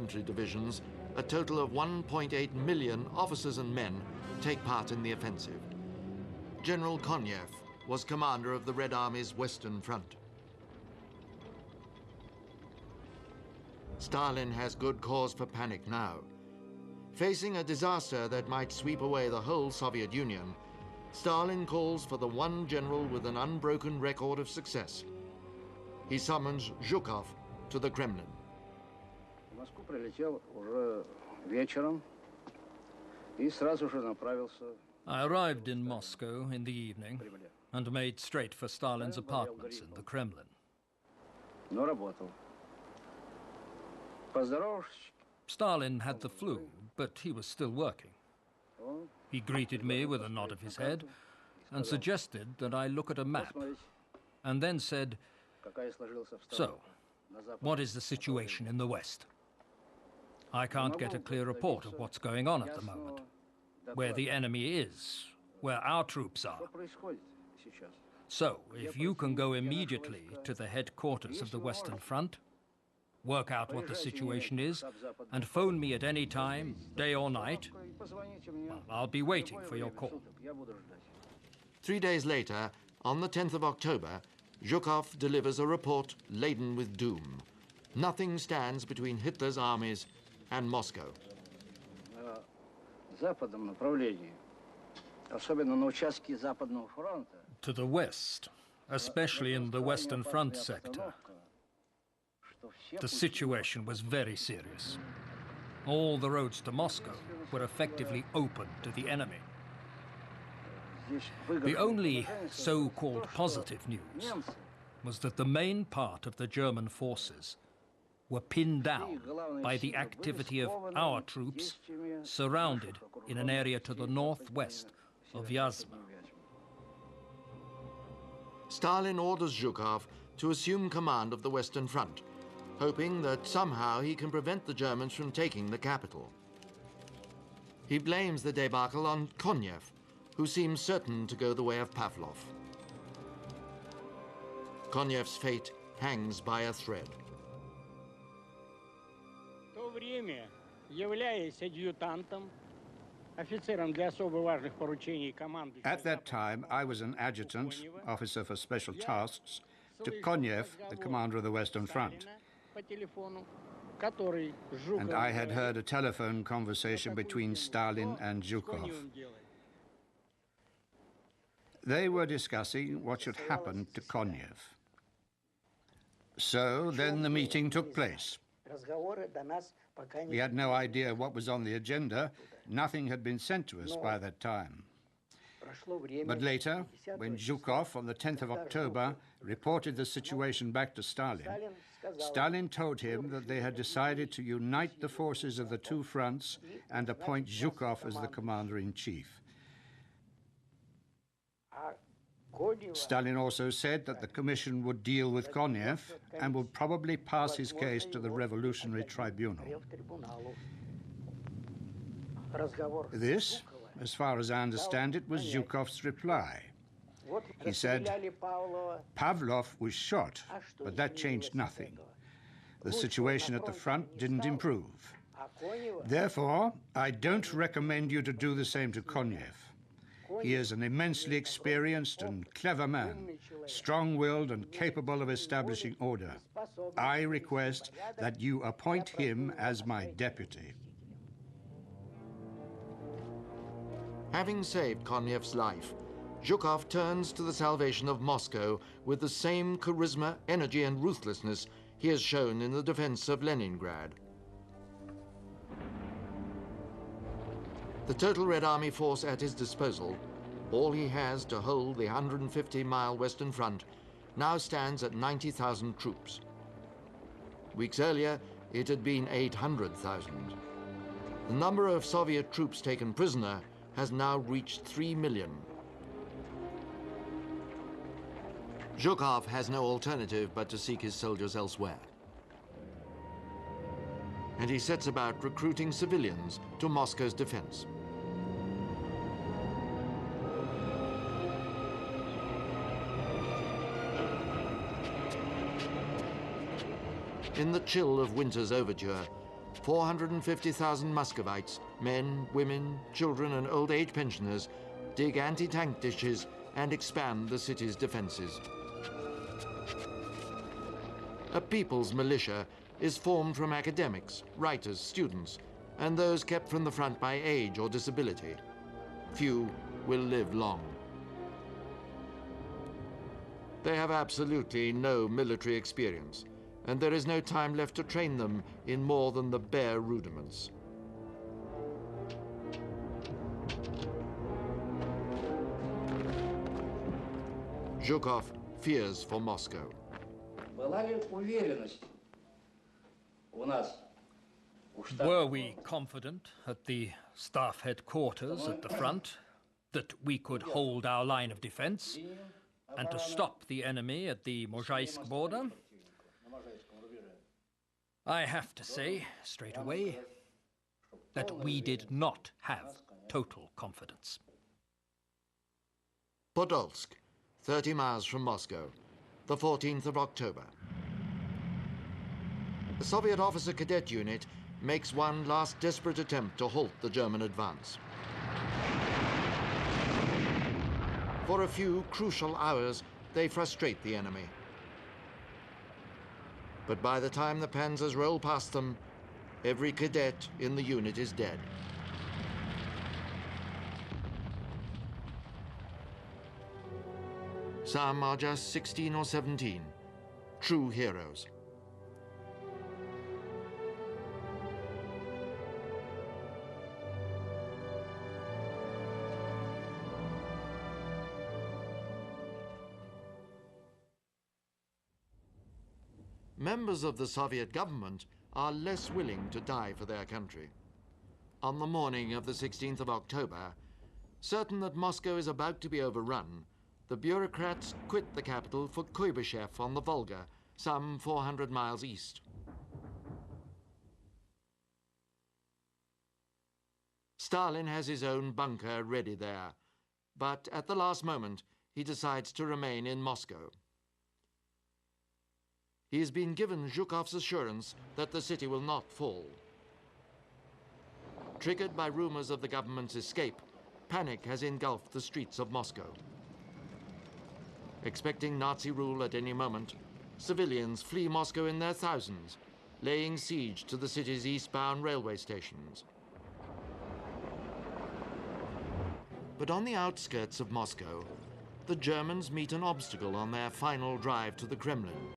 infantry divisions, a total of 1.8 million officers and men take part in the offensive. General Konev was commander of the Red Army's Western Front. Stalin has good cause for panic now. Facing a disaster that might sweep away the whole Soviet Union, Stalin calls for the one general with an unbroken record of success. He summons Zhukov to the Kremlin. I arrived in Moscow in the evening and made straight for Stalin's apartments in the Kremlin. Stalin had the flu, but he was still working. He greeted me with a nod of his head and suggested that I look at a map, and then said, "So, what is the situation in the West? I can't get a clear report of what's going on at the moment, where the enemy is, where our troops are. So, if you can go immediately to the headquarters of the Western Front, work out what the situation is, and phone me at any time, day or night, well, I'll be waiting for your call." 3 days later, on the 10th of October, Zhukov delivers a report laden with doom. Nothing stands between Hitler's armies and Moscow. To the west, especially in the Western Front sector, the situation was very serious. All the roads to Moscow were effectively open to the enemy. The only so-called positive news was that the main part of the German forces were pinned down by the activity of our troops surrounded in an area to the northwest of Vyazma. Stalin orders Zhukov to assume command of the Western Front, hoping that somehow he can prevent the Germans from taking the capital. He blames the debacle on Konev, who seems certain to go the way of Pavlov. Konev's fate hangs by a thread. At that time, I was an adjutant, officer for special tasks, to Konev, the commander of the Western Front. And I had heard a telephone conversation between Stalin and Zhukov. They were discussing what should happen to Konev. So then the meeting took place. We had no idea what was on the agenda. Nothing had been sent to us by that time. But later, when Zhukov, on the 10th of October, reported the situation back to Stalin, Stalin told him that they had decided to unite the forces of the two fronts and appoint Zhukov as the commander-in-chief. Stalin also said that the commission would deal with Konev and would probably pass his case to the Revolutionary Tribunal. This, as far as I understand it, was Zhukov's reply. He said, "Pavlov was shot, but that changed nothing. The situation at the front didn't improve. Therefore, I don't recommend you to do the same to Konev. He is an immensely experienced and clever man, strong-willed and capable of establishing order. I request that you appoint him as my deputy." Having saved Konev's life, Zhukov turns to the salvation of Moscow with the same charisma, energy, and ruthlessness he has shown in the defense of Leningrad. The total Red Army force at his disposal, all he has to hold the 150-mile Western Front, now stands at 90,000 troops. Weeks earlier, it had been 800,000. The number of Soviet troops taken prisoner has now reached 3 million. Zhukov has no alternative but to seek his soldiers elsewhere. And he sets about recruiting civilians to Moscow's defense. In the chill of winter's overture, 450,000 Muscovites, men, women, children, and old age pensioners, dig anti-tank ditches and expand the city's defenses. A people's militia is formed from academics, writers, students, and those kept from the front by age or disability. Few will live long. They have absolutely no military experience, and there is no time left to train them in more than the bare rudiments. Zhukov fears for Moscow. Were we confident at the staff headquarters at the front that we could hold our line of defense and to stop the enemy at the Mozhaisk border? I have to say, straight away, that we did not have total confidence. Podolsk, 30 miles from Moscow, the 14th of October. The Soviet officer cadet unit makes one last desperate attempt to halt the German advance. For a few crucial hours, they frustrate the enemy. But by the time the panzers roll past them, every cadet in the unit is dead. Some are just 16 or 17, true heroes. Members of the Soviet government are less willing to die for their country. On the morning of the 16th of October, certain that Moscow is about to be overrun, the bureaucrats quit the capital for Kuibyshev on the Volga, some 400 miles east. Stalin has his own bunker ready there, but at the last moment, he decides to remain in Moscow. He has been given Zhukov's assurance that the city will not fall. Triggered by rumors of the government's escape, panic has engulfed the streets of Moscow. Expecting Nazi rule at any moment, civilians flee Moscow in their thousands, laying siege to the city's eastbound railway stations. But on the outskirts of Moscow, the Germans meet an obstacle on their final drive to the Kremlin.